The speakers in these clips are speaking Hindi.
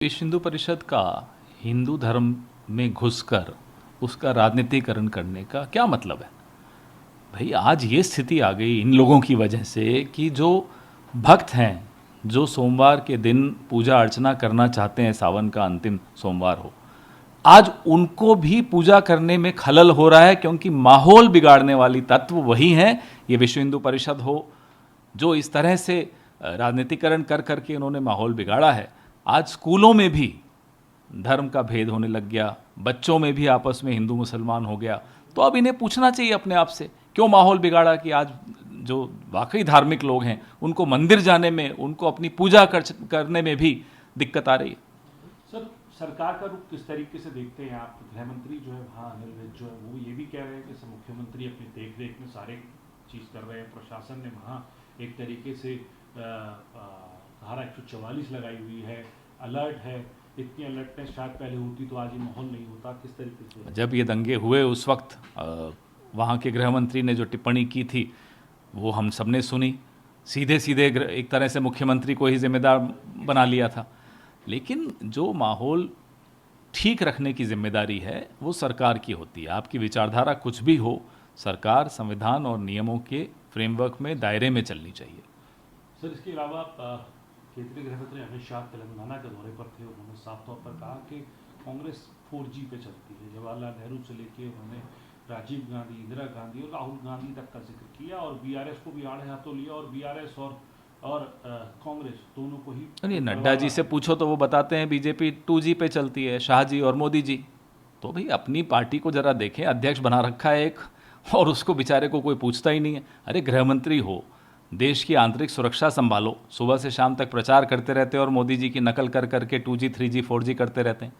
विश्व हिंदू परिषद का हिंदू धर्म में घुसकर उसका राजनीतिकरण करने का क्या मतलब है? भाई आज ये स्थिति आ गई इन लोगों की वजह से कि जो भक्त हैं, जो सोमवार के दिन पूजा अर्चना करना चाहते हैं, सावन का अंतिम सोमवार हो, आज उनको भी पूजा करने में खलल हो रहा है क्योंकि माहौल बिगाड़ने वाली तत्व वही हैं। ये विश्व हिंदू परिषद हो जो इस तरह से राजनीतिकरण कर करके उन्होंने माहौल बिगाड़ा है। आज स्कूलों में भी धर्म का भेद होने लग गया, बच्चों में भी आपस में हिंदू मुसलमान हो गया। तो अब इन्हें पूछना चाहिए अपने आप से, क्यों माहौल बिगाड़ा कि आज जो वाकई धार्मिक लोग हैं उनको मंदिर जाने में, उनको अपनी पूजा करने में भी दिक्कत आ रही है। सर, सरकार का रुख किस तरीके से देखते हैं आप? गृह मंत्री जो है वहाँ अनिल विज जो है वो ये भी कह रहे हैं कि मुख्यमंत्री अपनी देख रेख में सारे चीज़ कर रहे हैं। प्रशासन ने वहाँ एक तरीके से धारा 144 लगाई हुई है, अलर्ट है। इतनी अलर्टनेस शायद पहले होती तो आज ये माहौल नहीं होता। किस तरीके से जब ये दंगे हुए उस वक्त वहाँ के गृह मंत्री ने जो टिप्पणी की थी वो हम सब ने सुनी, सीधे सीधे एक तरह से मुख्यमंत्री को ही जिम्मेदार बना लिया था। लेकिन जो माहौल ठीक रखने की जिम्मेदारी है वो सरकार की होती है। आपकी विचारधारा कुछ भी हो, सरकार संविधान और नियमों के फ्रेमवर्क में, दायरे में चलनी चाहिए। सर, इसके अलावा केंद्रीय गृह मंत्री अमित शाह तेलंगाना के दौरे पर थे। उन्होंने साफ तौर पर कहा कि कांग्रेस 4G पे चलती है। जवाहरलाल नेहरू से लेके उन्होंने राजीव गांधी, इंदिरा गांधी और राहुल गांधी तक का जिक्र किया और बीआरएस को भी आड़े हाथों लिया और बीआरएस और कांग्रेस दोनों को ही। नहीं, नड्डा जी से पूछो तो वो बताते हैं बीजेपी 2G पे चलती है, शाह जी और मोदी जी। तो भाई अपनी पार्टी को जरा देखें, अध्यक्ष बना रखा है एक और उसको बेचारे को कोई पूछता ही नहीं है। अरे गृह मंत्री हो, देश की आंतरिक सुरक्षा संभालो, सुबह से शाम तक प्रचार करते रहते हैं और मोदी जी की नकल कर करके 2G 3G 4G करते रहते हैं।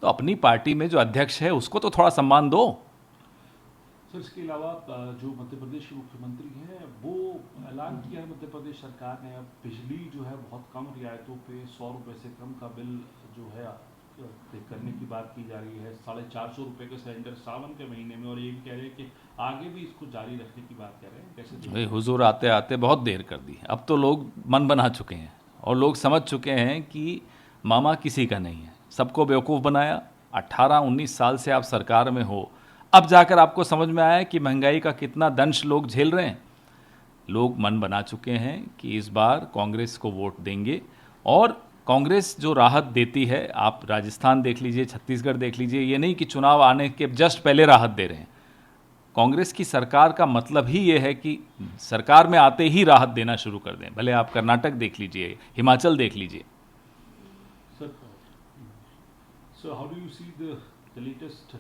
तो अपनी पार्टी में जो अध्यक्ष है उसको तो थोड़ा सम्मान दो। सर, इसके अलावा जो मध्य प्रदेश के मुख्यमंत्री हैं वो ऐलान किया है मध्य प्रदेश सरकार ने, अब बिजली जो है बहुत कम रियायतों पे 100 रुपये से कम का बिल जो है पे करने की बात की जा रही है। 450 रुपये का सिलेंडर सावन के महीने में, और ये भी कह रहे हैं कि आगे भी इसको जारी रखने की बात कह रहे हैं। कैसे भाई हुजूर आते आते बहुत देर कर दी। अब तो लोग मन बना चुके हैं और लोग समझ चुके हैं कि मामा किसी का नहीं है, सबको बेवकूफ़ बनाया। 18-19 साल से आप सरकार में हो, अब जाकर आपको समझ में आया कि महंगाई का कितना दंश लोग झेल रहे हैं। लोग मन बना चुके हैं कि इस बार कांग्रेस को वोट देंगे और कांग्रेस जो राहत देती है, आप राजस्थान देख लीजिए, छत्तीसगढ़ देख लीजिए, ये नहीं कि चुनाव आने के जस्ट पहले राहत दे रहे हैं। कांग्रेस की सरकार का मतलब ही ये है कि सरकार में आते ही राहत देना शुरू कर दें। भले आप कर्नाटक देख लीजिए, हिमाचल देख लीजिए। So how do you see the latest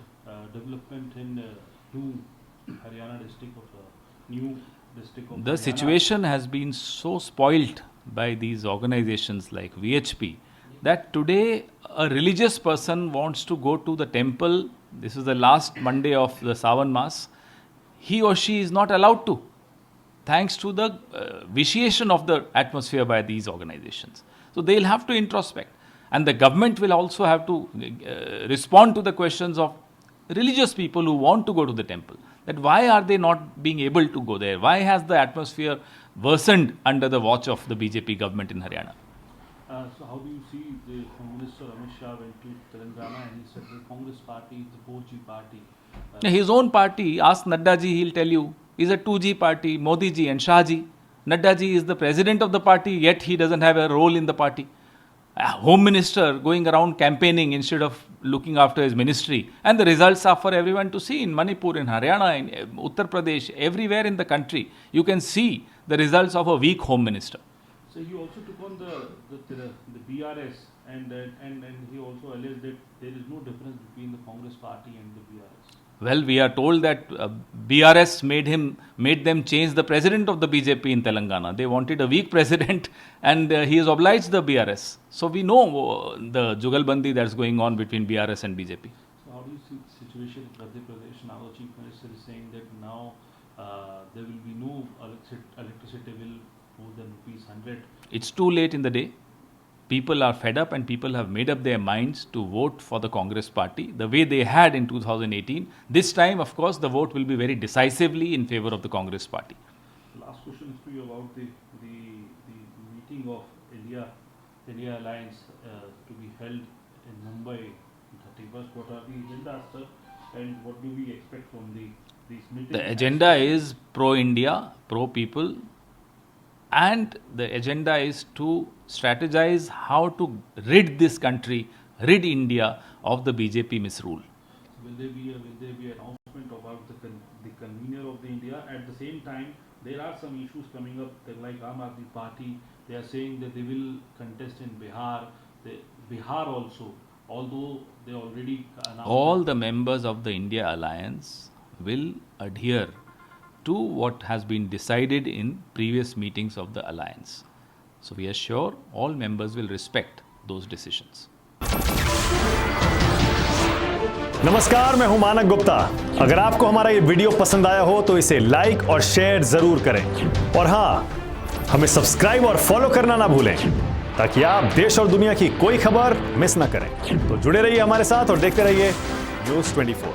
development in new Haryana district of new district of The Haryana? situation has been so spoilt by these organizations like VHP that today a religious person wants to go to the temple. This is the last Monday of the Savan Mass. He or she is not allowed to, thanks to the vitiation of the atmosphere by these organizations. So they'll have to introspect. And the government will also have to respond to the questions of religious people who want to go to the temple. That why are they not being able to go there? Why has the atmosphere worsened under the watch of the BJP government in Haryana? So how do you see the Home Minister Amit Shah went to Telangana and he said the Congress party is the 4G party? His own party, ask Nadda ji, he'll tell you, is a 2G party, Modi ji and Shah ji. Nadda ji is the president of the party, yet he doesn't have a role in the party. A home minister going around campaigning instead of looking after his ministry, and the results are for everyone to see in Manipur, in Haryana, in Uttar Pradesh, everywhere in the country. You can see the results of a weak home minister. So he also took on the BRS and he also alleged that there is no difference between the Congress party and the BRS. Well, we are told that BRS made them change the president of the BJP in Telangana. They wanted a weak president, and he has obliged the BRS. So we know the jugalbandi that's going on between BRS and BJP. So how do you see the situation in Madhya Pradesh? Now the chief minister is saying that now there will be no electricity bill more than ₹100. It's too late in the day. People are fed up and people have made up their minds to vote for the Congress party the way they had in 2018. This time, of course, the vote will be very decisively in favor of the Congress party. Last question is to you about the meeting of India Alliance to be held in Mumbai 31st. What are the agendas, sir? And what do we expect from these meetings? The agenda is pro-India, pro-people, and the agenda is to strategize how to rid this country, rid India of the BJP misrule. Will there be announcement about the convener of the India? At the same time, there are some issues coming up. Like Aam Aadmi Party, they are saying that they will contest in Bihar. Bihar also, although they already announced. All the members of the India Alliance will adhere to what has been decided in previous meetings of the alliance. So we are sure all members will respect those decisions. नमस्कार, मैं हूं मानक गुप्ता। अगर आपको हमारा ये वीडियो पसंद आया हो तो इसे लाइक और शेयर जरूर करें, और हां, हमें सब्सक्राइब और फॉलो करना ना भूलें ताकि आप देश और दुनिया की कोई खबर मिस ना करें। तो जुड़े रहिए हमारे साथ और देखते रहिए न्यूज़ 24।